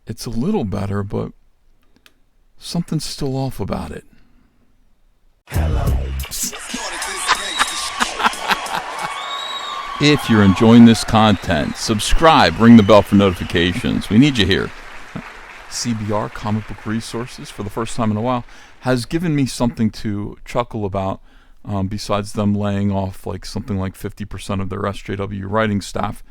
It's a little better, but something's still off about it. If you're enjoying this content, subscribe, ring the bell for notifications. We need you here. CBR, Comic Book Resources, for the first time in a while, has given me something to chuckle about, besides them laying off like something like 50% of their SJW writing staff.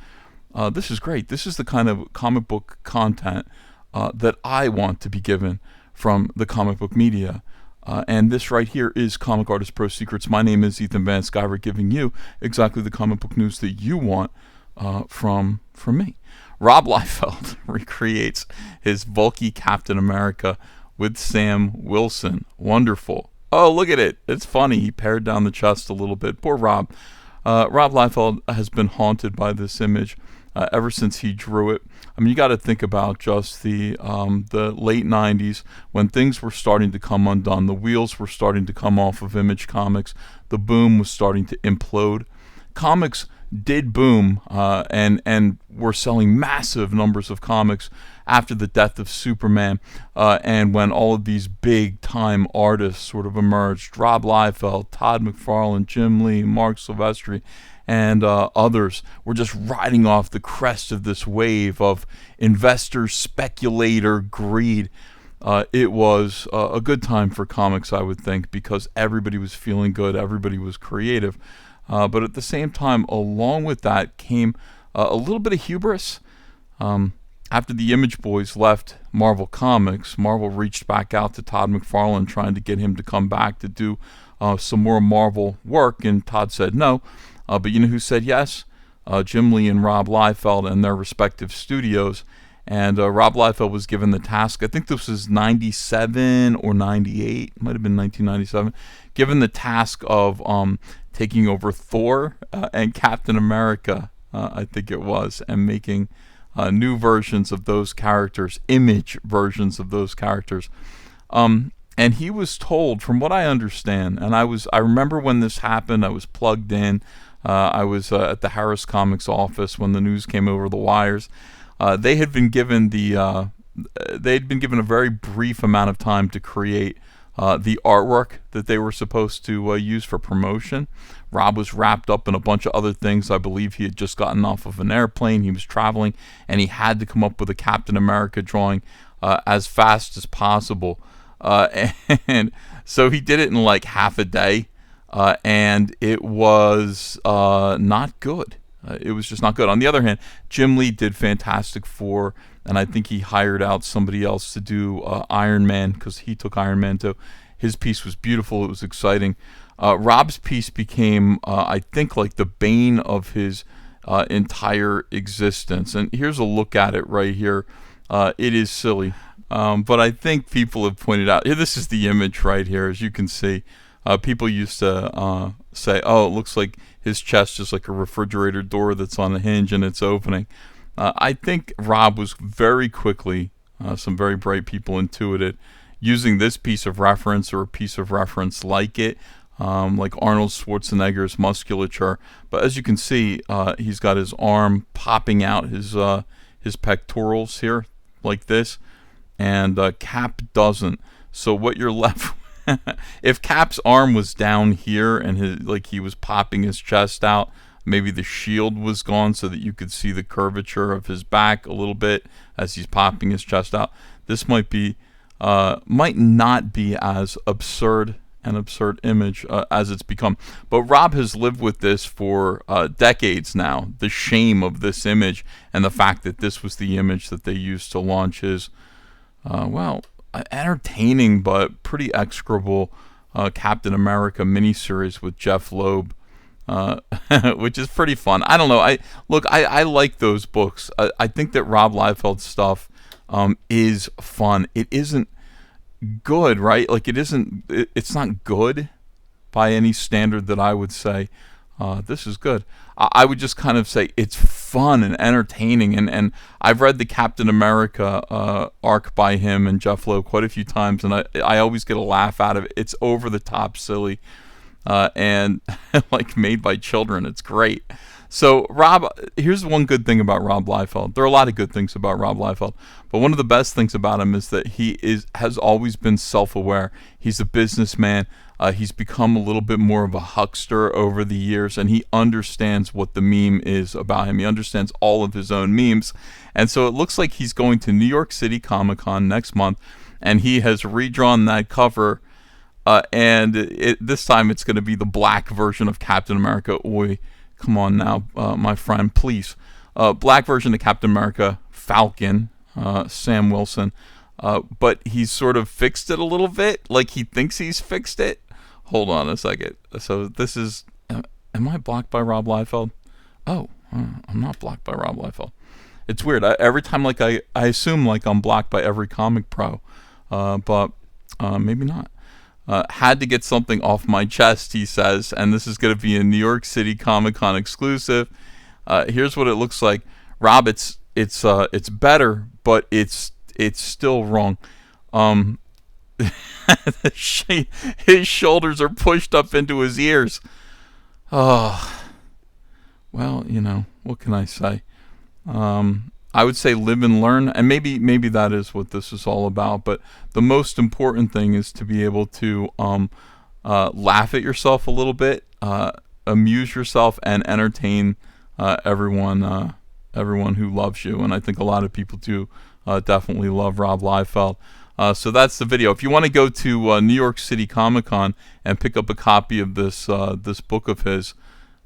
This is great. This is the kind of comic book content that I want to be given from the comic book media. And this right here is Comic Artist Pro Secrets. My name is Ethan Van Sciver, giving you exactly the comic book news that you want from me. Rob Liefeld recreates his bulky Captain America with Sam Wilson. Wonderful. Oh, look at it. It's funny. He pared down the chest a little bit. Poor Rob. Rob Liefeld has been haunted by this image ever since he drew it. I mean, you got to think about just the late 90s when things were starting to come undone. The wheels were starting to come off of Image Comics. The boom was starting to implode. Comics did boom and were selling massive numbers of comics after the death of Superman, and when all of these big-time artists sort of emerged. Rob Liefeld, Todd McFarlane, Jim Lee, Mark Silvestri, and others were just riding off the crest of this wave of investor, speculator greed. It was a good time for comics, I would think, because everybody was feeling good, everybody was creative. But at the same time, along with that came a little bit of hubris. After the Image Boys left Marvel Comics, Marvel reached back out to Todd McFarlane trying to get him to come back to do some more Marvel work, and Todd said no. But you know who said yes? Jim Lee and Rob Liefeld and their respective studios. And Rob Liefeld was given the task, I think this was 97 or 98, might have been 1997, given the task of taking over Thor and Captain America, I think it was, and making new versions of those characters, image versions of those characters. And he was told, from what I understand, and I remember when this happened, I was plugged in. I was at the Harris Comics office when the news came over the wires. They had been given a very brief amount of time to create the artwork that they were supposed to use for promotion. Rob was wrapped up in a bunch of other things. I believe he had just gotten off of an airplane. He was traveling, and he had to come up with a Captain America drawing as fast as possible. And so he did it in like half a day, and it was not good. It was just not good. On the other hand, Jim Lee did Fantastic Four, and I think he hired out somebody else to do Iron Man, because he took Iron Man too. His piece was beautiful. It was exciting. Rob's piece became, I think, like the bane of his entire existence. And here's a look at it right here. It is silly. But I think people have pointed out, here, this is the image right here, as you can see. People used to say, oh, it looks like his chest is like a refrigerator door that's on a hinge and it's opening. I think Rob was very quickly, some very bright people intuited, using this piece of reference or a piece of reference like it, like Arnold Schwarzenegger's musculature. But as you can see, he's got his arm popping out his pectorals here, like this, and Cap doesn't. So what you're left if Cap's arm was down here and he was popping his chest out, maybe the shield was gone so that you could see the curvature of his back a little bit as he's popping his chest out. This might not be as absurd image as it's become. But Rob has lived with this for decades now, the shame of this image and the fact that this was the image that they used to launch his, entertaining but pretty execrable Captain America miniseries with Jeff Loeb, which is pretty fun. I don't know. I like those books. I think that Rob Liefeld's stuff is fun. It isn't good, right? Like it's not good by any standard that I would say this is good. I would just kind of say it's fun and entertaining, and I've read the Captain America arc by him and Jeff Loeb quite a few times, and I always get a laugh out of it. It's over the top silly and like made by children. It's great. So Rob, here's one good thing about Rob Liefeld. There are a lot of good things about Rob Liefeld, but one of the best things about him is that has always been self-aware. He's a businessman. He's become a little bit more of a huckster over the years, and he understands what the meme is about him. He understands all of his own memes, and so it looks like he's going to New York City Comic Con next month, and he has redrawn that cover. And this time it's going to be the black version of Captain America. Oi, come on now, my friend, please. Black version of Captain America, Falcon, Sam Wilson. But he's sort of fixed it a little bit, like he thinks he's fixed it. Hold on a second. So this is... am I blocked by Rob Liefeld? Oh, I'm not blocked by Rob Liefeld. It's weird. Every time, like, I assume, like, I'm blocked by every comic pro. But maybe not. Had to get something off my chest, he says, and this is going to be a New York City Comic Con exclusive. Here's what it looks like. Rob, it's better, but it's still wrong. His shoulders are pushed up into his ears. Oh, well, you know, what can I say? I would say live and learn, and maybe that is what this is all about. But the most important thing is to be able to laugh at yourself a little bit, amuse yourself, and entertain everyone who loves you. And I think a lot of people do definitely love Rob Liefeld. So that's the video. If you want to go to New York City Comic Con and pick up a copy of this book of his,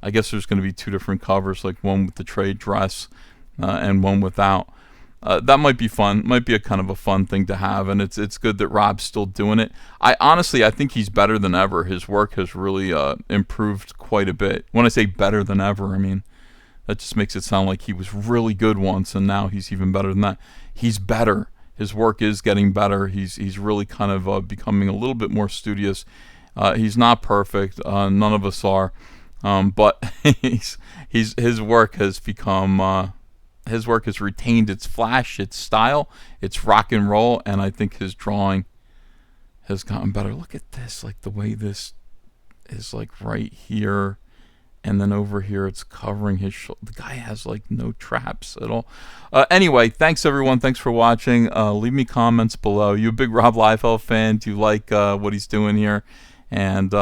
I guess there's going to be two different covers, like one with the trade dress and one without. That might be fun. Might be a kind of a fun thing to have, and it's good that Rob's still doing it. I think he's better than ever. His work has really improved quite a bit. When I say better than ever, I mean that just makes it sound like he was really good once, and now he's even better than that. He's better. His work is getting better. He's really kind of becoming a little bit more studious. He's not perfect. None of us are, but his work has become. His work has retained its flash, its style, its rock and roll, and I think his drawing has gotten better. Look at this, like the way this is, like right here, and then over here it's covering his shoulder. The guy has like no traps at all. Anyway, thanks everyone. Thanks for watching. Leave me comments below. You a big Rob Liefeld fan? Do you like what he's doing here? And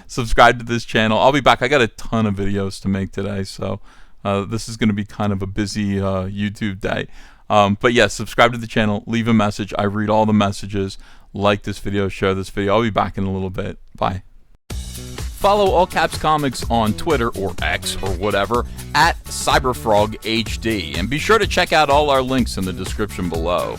subscribe to this channel. I'll be back. I got a ton of videos to make today, so this is going to be kind of a busy YouTube day. But yeah, subscribe to the channel. Leave a message. I read all the messages. Like this video. Share this video. I'll be back in a little bit. Bye. Follow All Caps Comics on Twitter or X or whatever @CyberFrogHD, and be sure to check out all our links in the description below.